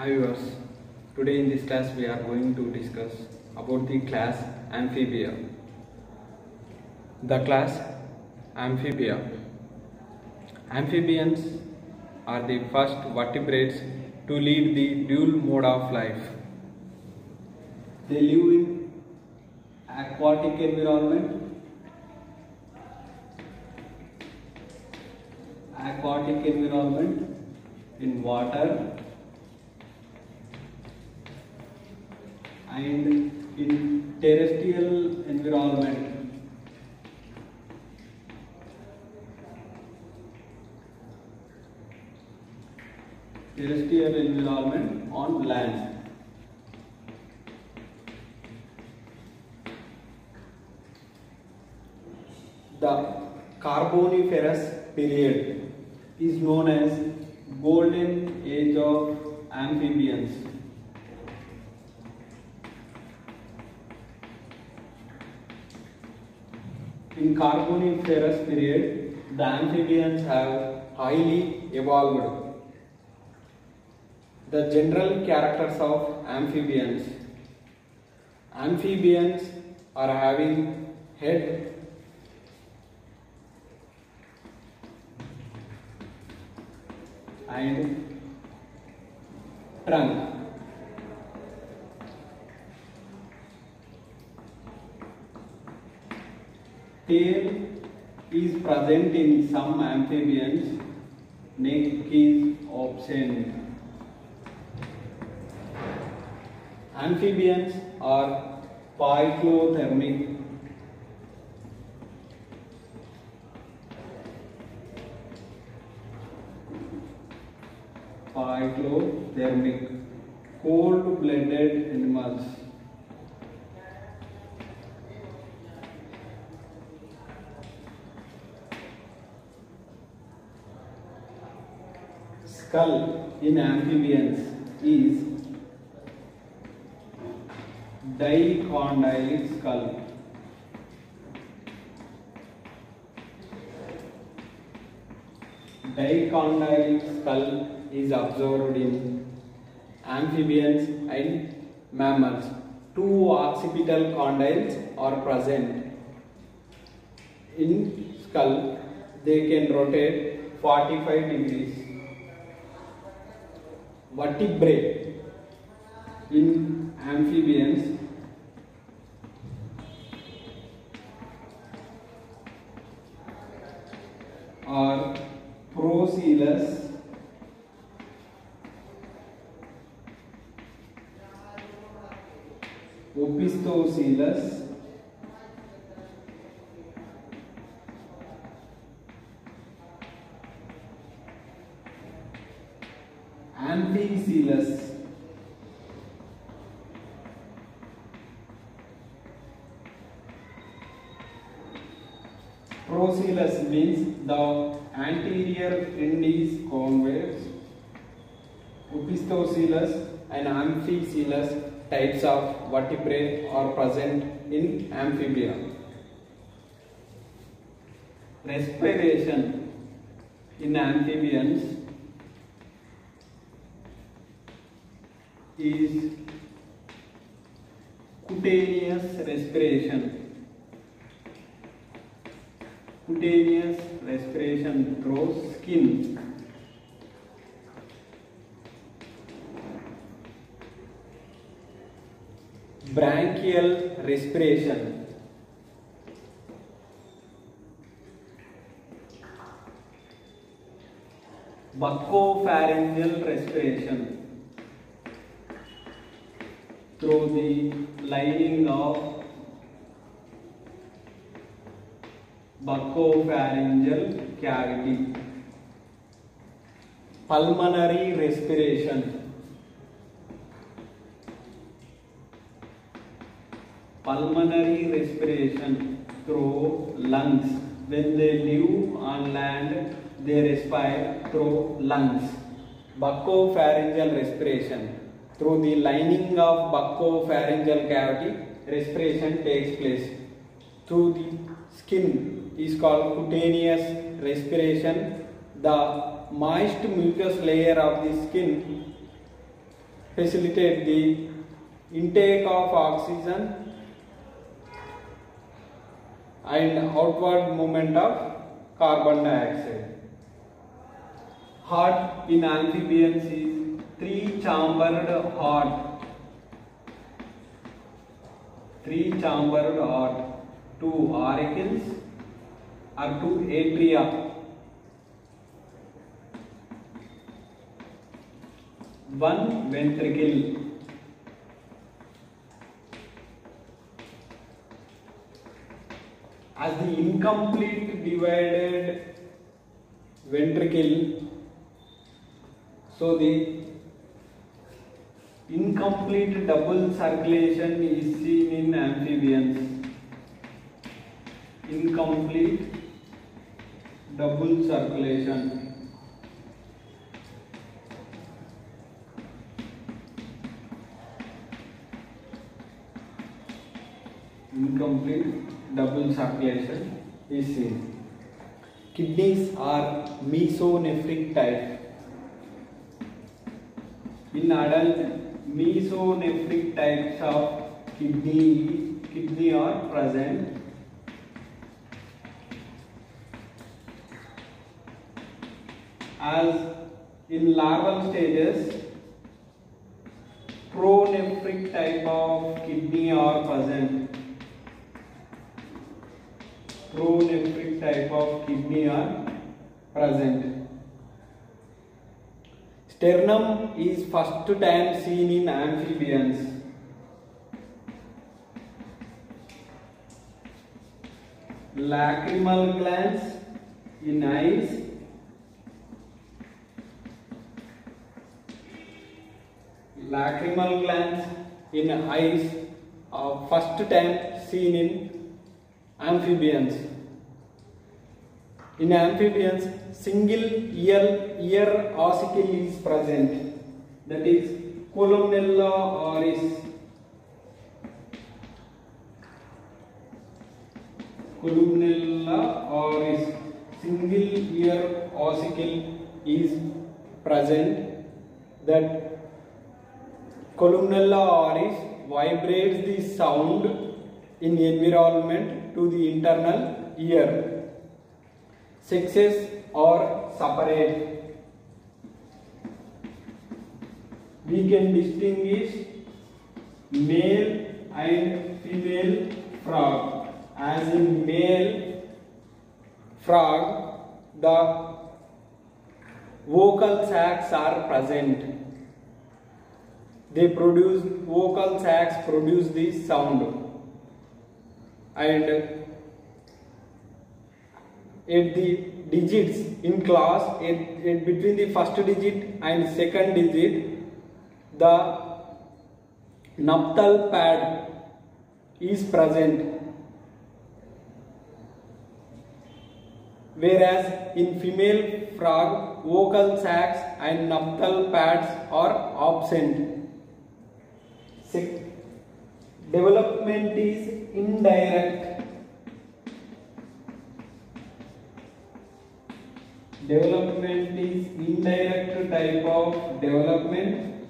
Hi viewers, today in this class we are going to discuss about the class Amphibia. The class Amphibia. Amphibians are the first vertebrates to lead the dual mode of life. They live in aquatic environment in water and in terrestrial environment. On land. The Carboniferous period is known as Golden Age of Amphibians. In Carboniferous period, the amphibians have highly evolved. The general characters of amphibians. Amphibians are having head, and trunk. Tail is present in some amphibians. Neck is absent. Amphibians are poikilothermic. Cold-blooded animals. Skull in amphibians is dicondyle skull. Dicondyle skull is observed in amphibians and mammals. Two occipital condyles are present in skull. They can rotate 45 degrees. Vertebrae in amphibians are Proceles, Opisthocoelus, Amphicoelus. Proceles means the anterior end is convex. Opisthocoelus and Amphicoelus types of vertebrae are present in amphibia. Respiration in amphibians is cutaneous respiration. Cutaneous respiration through skin. Branchial respiration. Buccopharyngeal respiration through the lining of buccopharyngeal cavity. Pulmonary respiration. Pulmonary respiration through lungs. When they live on land, they respire through lungs. Buccopharyngeal respiration. Through the lining of buccopharyngeal cavity, respiration takes place. Through the skin is called cutaneous respiration. The moist mucous layer of the skin facilitate the intake of oxygen and outward movement of carbon dioxide. Heart in amphibians is 3-chambered heart. 3-chambered heart. 2 auricles or 2 atria. 1 ventricle. As the incomplete divided ventricle, so the incomplete double circulation is seen in amphibians. Incomplete double circulation. Incomplete double circulation is seen. Kidneys are mesonephric type. In adult, mesonephric types of kidney are present. As in larval stages, pronephric type of kidney are present. Pronephric type of kidney are present. Sternum is first time seen in amphibians. Lacrimal glands in eyes. Lacrimal glands in eyes are first time seen in amphibians. In amphibians, single ear ossicle is present, that is columella oris. Columella oris, single ear ossicle is present. That columella oris vibrates the sound in environment to the internal ear. Sexes are separate. We can distinguish male and female frog. As in male frog, the vocal sacs are present. They produce, vocal sacs produce the sound, and at the digits in class, between the first digit and second digit, the nuptial pad is present, whereas in female frog, vocal sacs and nuptial pads are absent. Development is indirect. Development is indirect type of development.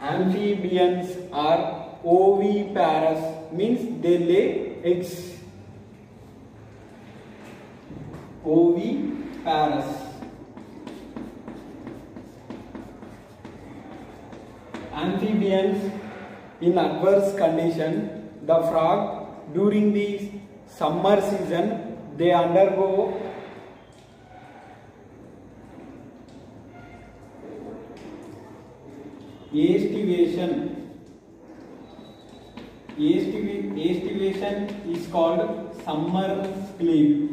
Amphibians are oviparous, means they lay eggs. Oviparous. Amphibians in adverse condition, the frog during the summer season, they undergo aestivation. Aestivation is called summer sleep.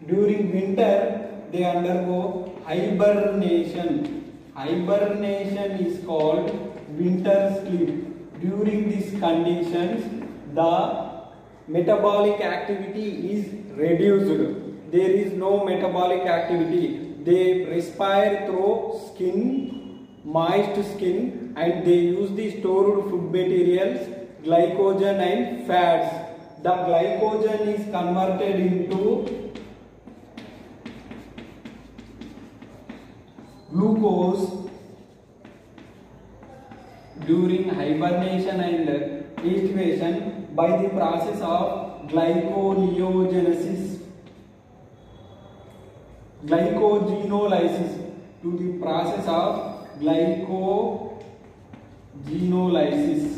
During winter, they undergo hibernation. Hibernation is called winter sleep. During these conditions, the metabolic activity is reduced. There is no metabolic activity. They respire through skin, moist skin, and they use the stored food materials, glycogen and fats. The glycogen is converted into glucose during hibernation and estivation by the process of glyconeogenesis, glycogenolysis, to the process of glycogenolysis.